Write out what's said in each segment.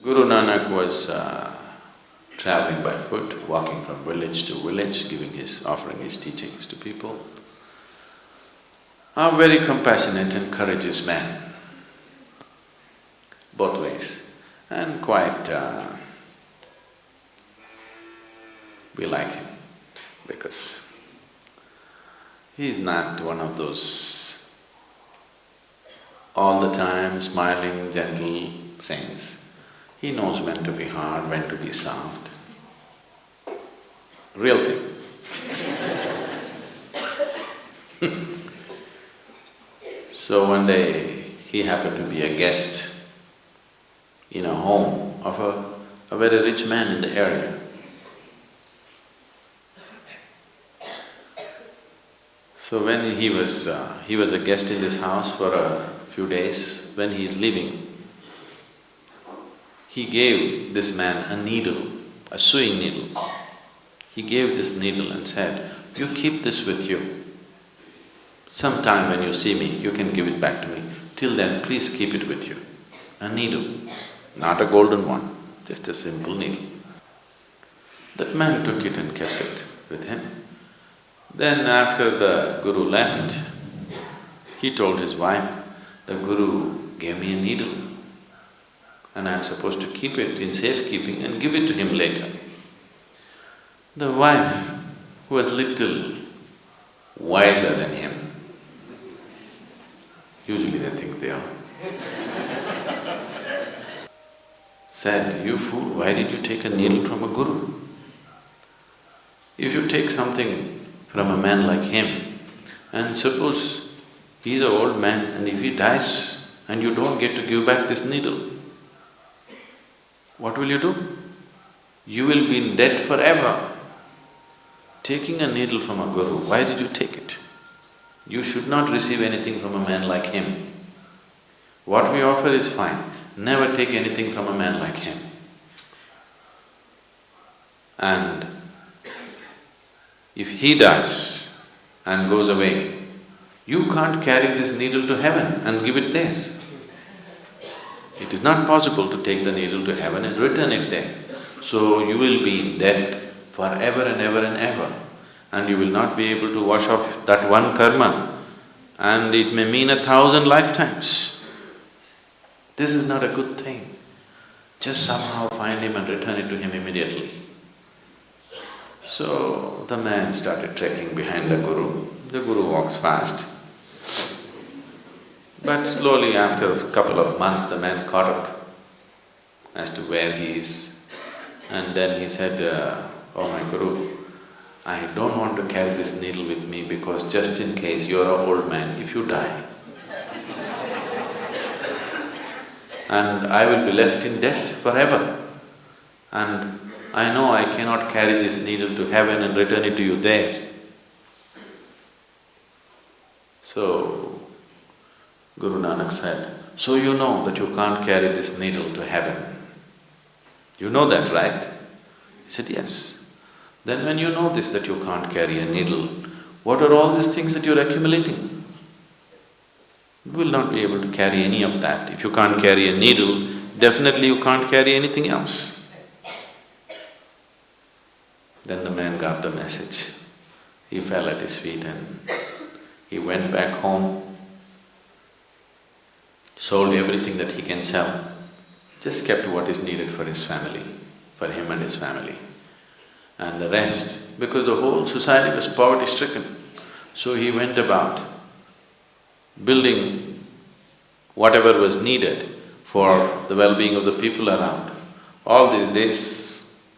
Guru Nanak was traveling by foot, walking from village to village, offering his teachings to people. A very compassionate and courageous man, both ways, and quite… we like him because he's not one of those all the time smiling, gentle saints. He knows when to be hard, when to be soft. Real thing. So one day, he happened to be a guest in a home of a very rich man in the area. So when he was a guest in this house for a few days. When he is leaving, he gave this man a needle, a sewing needle. He gave this needle and said, "You keep this with you. Sometime when you see me, you can give it back to me. Till then, please keep it with you." A needle, not a golden one, just a simple needle. That man took it and kept it with him. Then after the Guru left, he told his wife, "The Guru gave me a needle and I'm supposed to keep it in safekeeping and give it to him later." The wife, who was little wiser than him, usually they think they are, said, "You fool, why did you take a needle from a Guru? If you take something from a man like him, and suppose he's an old man and if he dies and you don't get to give back this needle, what will you do? You will be in debt forever. Taking a needle from a Guru, why did you take it? You should not receive anything from a man like him. What we offer is fine, never take anything from a man like him. And if he dies and goes away, you can't carry this needle to heaven and give it there. It is not possible to take the needle to heaven and return it there. So you will be in debt forever and ever and ever, and you will not be able to wash off that one karma, and it may mean 1,000 lifetimes. This is not a good thing. Just somehow find him and return it to him immediately." So the man started trekking behind the Guru. The Guru walks fast. But slowly, after a couple of months, the man caught up as to where he is. And then he said, "Oh my Guru, I don't want to carry this needle with me because just in case you're an old man, if you die, and I will be left in debt forever. And I know I cannot carry this needle to heaven and return it to you there." So, Guru Nanak said, "So you know that you can't carry this needle to heaven. You know that, right?" He said, "Yes." "Then when you know this, that you can't carry a needle, what are all these things that you're accumulating? You will not be able to carry any of that. If you can't carry a needle, definitely you can't carry anything else." Then the man got the message. He fell at his feet and he went back home, sold everything that he can sell, just kept what is needed for his family, for him and his family. And the rest, because the whole society was poverty-stricken, so he went about building whatever was needed for the well-being of the people around. All these days,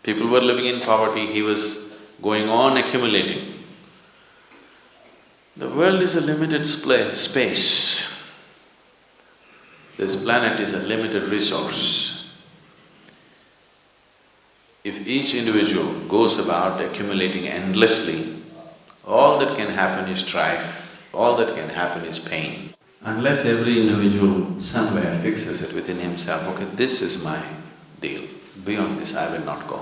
people were living in poverty, he was going on accumulating. The world is a limited space. This planet is a limited resource. If each individual goes about accumulating endlessly, all that can happen is strife, all that can happen is pain. Unless every individual somewhere fixes it within himself, okay, this is my deal, beyond this I will not go.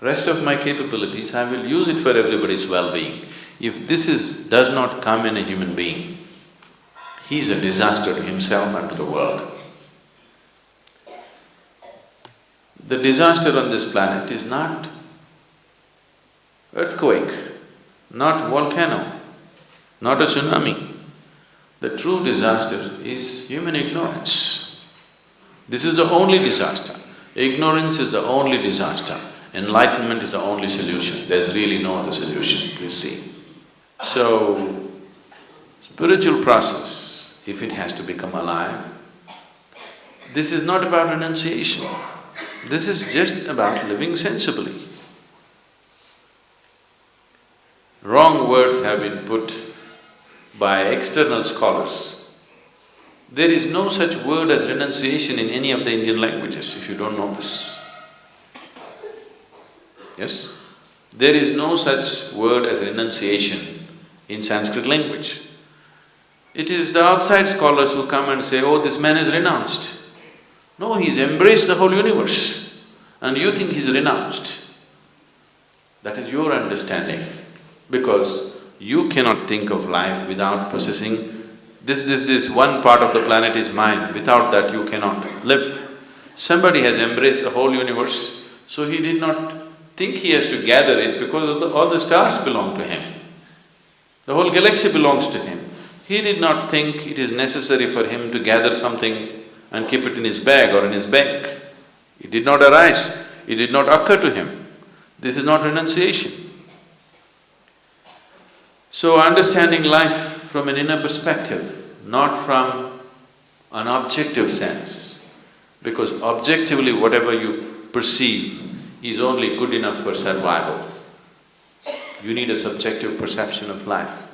Rest of my capabilities, I will use it for everybody's well-being. If this does not come in a human being, he is a disaster to himself and to the world. The disaster on this planet is not earthquake, not volcano, not a tsunami. The true disaster is human ignorance. This is the only disaster. Ignorance is the only disaster. Enlightenment is the only solution. There's really no other solution, please see. So, spiritual process, if it has to become alive, this is not about renunciation. This is just about living sensibly. Wrong words have been put by external scholars. There is no such word as renunciation in any of the Indian languages, if you don't know this. Yes? There is no such word as renunciation in Sanskrit language. It is the outside scholars who come and say, oh, this man has renounced. No, he's embraced the whole universe and you think he's renounced. That is your understanding, because you cannot think of life without possessing this one part of the planet is mine, without that you cannot live. Somebody has embraced the whole universe, so he did not think he has to gather it because all the stars belong to him. The whole galaxy belongs to him. He did not think it is necessary for him to gather something and keep it in his bag or in his bank. It did not arise, it did not occur to him. This is not renunciation. So understanding life from an inner perspective, not from an objective sense, because objectively whatever you perceive is only good enough for survival. You need a subjective perception of life.